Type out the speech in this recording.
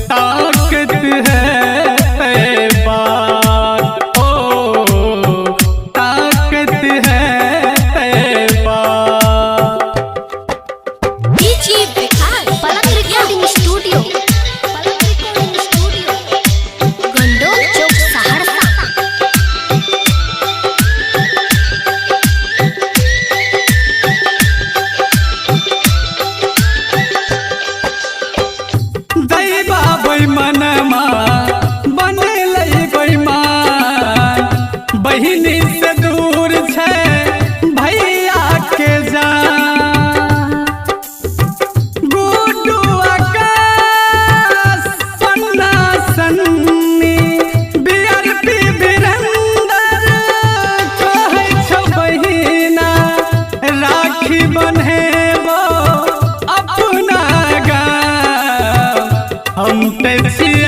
ताकत है बात, ओ ताकत है बात। डीजे विकास पलक रिकॉर्डिंग स्टूडियो, गंडोल चौक सहरसा। दैबा बैमनमा बनलै बैमान, बहिनी से दूर छै भैया के जान। गुड्डू आकाश सन्ना सन्नी बीआरपी वीरेंद्र कहै छौ बहिना राखी बन्हेबो अपना गाँव। हम ते छियै